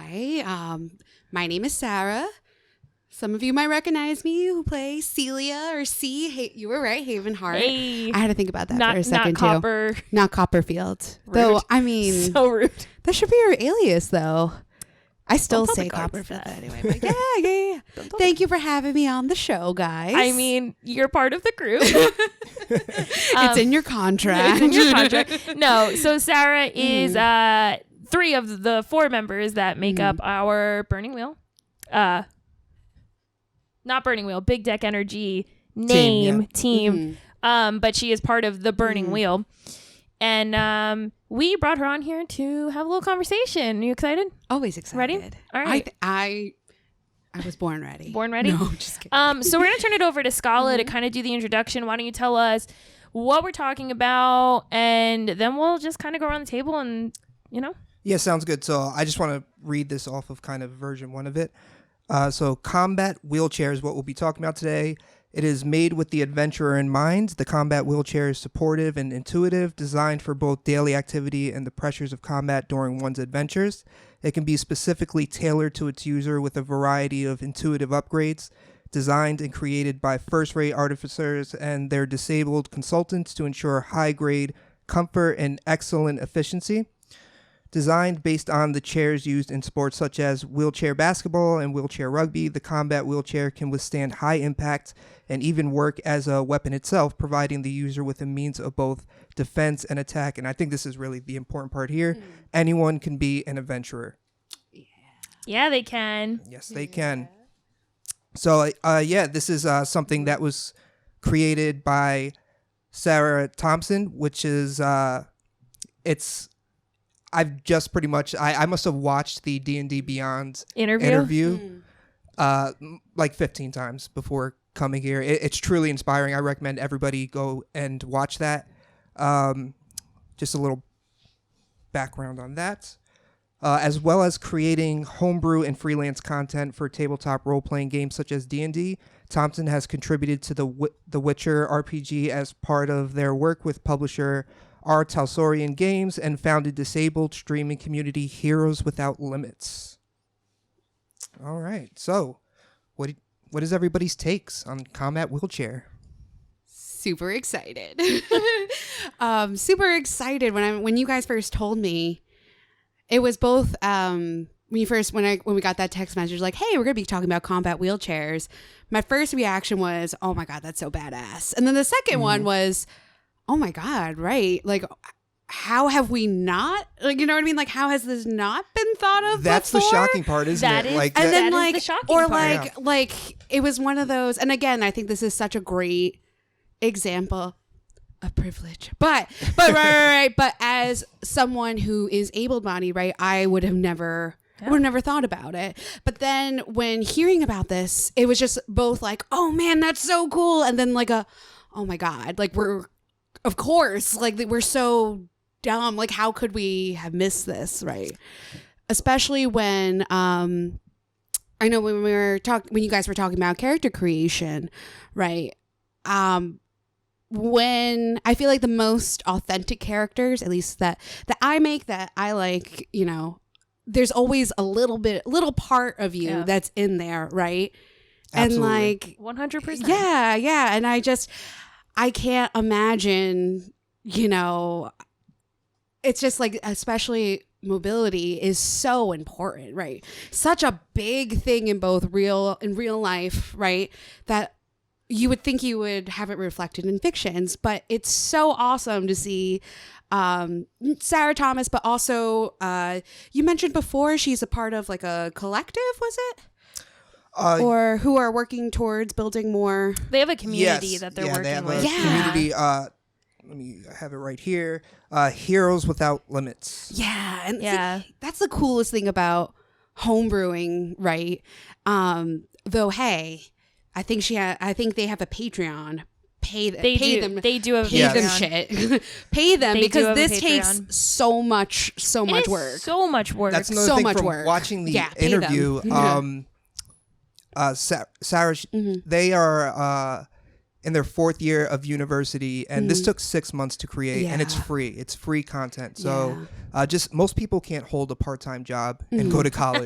Hi. My name is Sarah. Some of you might recognize me who play Celia or C. Hey, you were right, Haven Hart. Hey. I had to think about that for a second, not Copper. too. Not Copperfield. Rude. Though, I mean, So rude. that should be your alias, though. I still Don't tell say the guards Copperfield that. anyway. But yeah. Thank you for having me on the show, guys. I mean, you're part of the group. It's in your contract. It's in your contract. No, so Sarah is three of the four members that make up our Burning Wheel. Not Burning Wheel, Big Deck Energy team. But she is part of the Burning Wheel. And we brought her on here to have a little conversation. Are you excited? Always excited. Ready? All right. I was born ready. Born ready? No, I'm just kidding. So we're going to turn it over to Scala to kind of do the introduction. Why don't you tell us what we're talking about, and then we'll just kind of go around the table and, Yeah, sounds good. So I just want to read this off of kind of version 1 of it. So Combat Wheelchair is what we'll be talking about today. It is made with the adventurer in mind. The combat wheelchair is supportive and intuitive, designed for both daily activity and the pressures of combat during one's adventures. It can be specifically tailored to its user with a variety of intuitive upgrades, designed and created by first-rate artificers and their disabled consultants to ensure high-grade comfort and excellent efficiency. Designed based on the chairs used in sports such as wheelchair basketball and wheelchair rugby, the combat wheelchair can withstand high impact and even work as a weapon itself, providing the user with a means of both defense and attack. And I think this is really the important part here. Anyone can be an adventurer. Yeah, they can. Yes, they can. So, this is something that was created by Sarah Thompson, which is, I've just pretty much, I must have watched the D&D Beyond interview like 15 times before coming here. It's truly inspiring. I recommend everybody go and watch that. Just a little background on that. As well as creating homebrew and freelance content for tabletop role-playing games such as D&D, Thompson has contributed to the Witcher RPG as part of their work with publisher R. Talsorian Games and founded disabled streaming community Heroes Without Limits. All right, so what is everybody's takes on Combat Wheelchair? Super excited. Super excited when you guys first told me. It was both when we got that text message like, hey, we're gonna be talking about combat wheelchairs. My first reaction was, oh my God, that's so badass. And then the second one was, oh my God, right? Like, how have we not? Like, you know what I mean? Like, how has this not been thought of That's before? the shocking part, isn't it? Like, and then that is the shocking or part. like it was one of those. And again, I think this is such a great example of privilege. But right. But as someone who is able-bodied, right, I would have never thought about it. But then when hearing about this, it was just both like, oh man, that's so cool, and then like oh my God, like of course, like we're so dumb. Like, how could we have missed this, right? Especially when I know when you guys were talking about character creation, right? When I feel like the most authentic characters, at least that I make, that I like, there's always a little part of you that's in there, right? Absolutely. And like 100%. Yeah. And I can't imagine, it's just like, especially mobility is so important, right? Such a big thing in real life, right? That you would think you would have it reflected in fictions, but it's so awesome to see Sarah Thomas, but also you mentioned before she's a part of like a collective, was it? Or who are working towards building more. They have a community that they're working they have with. a community. Let me have it right here. Heroes Without Limits. Yeah, and see, that's the coolest thing about homebrewing, right? Though, hey, I think they have a Patreon. Pay them. They do have a Pay them Patreon. shit. Pay them They do because have a this takes Patreon. so much work. So much work. That's another So thing much from work. watching the Yeah, pay them. interview. Sarah, they are in their 4th year of university, and this took 6 months to create, and it's free. It's free content. So just most people can't hold a part-time job and go to college.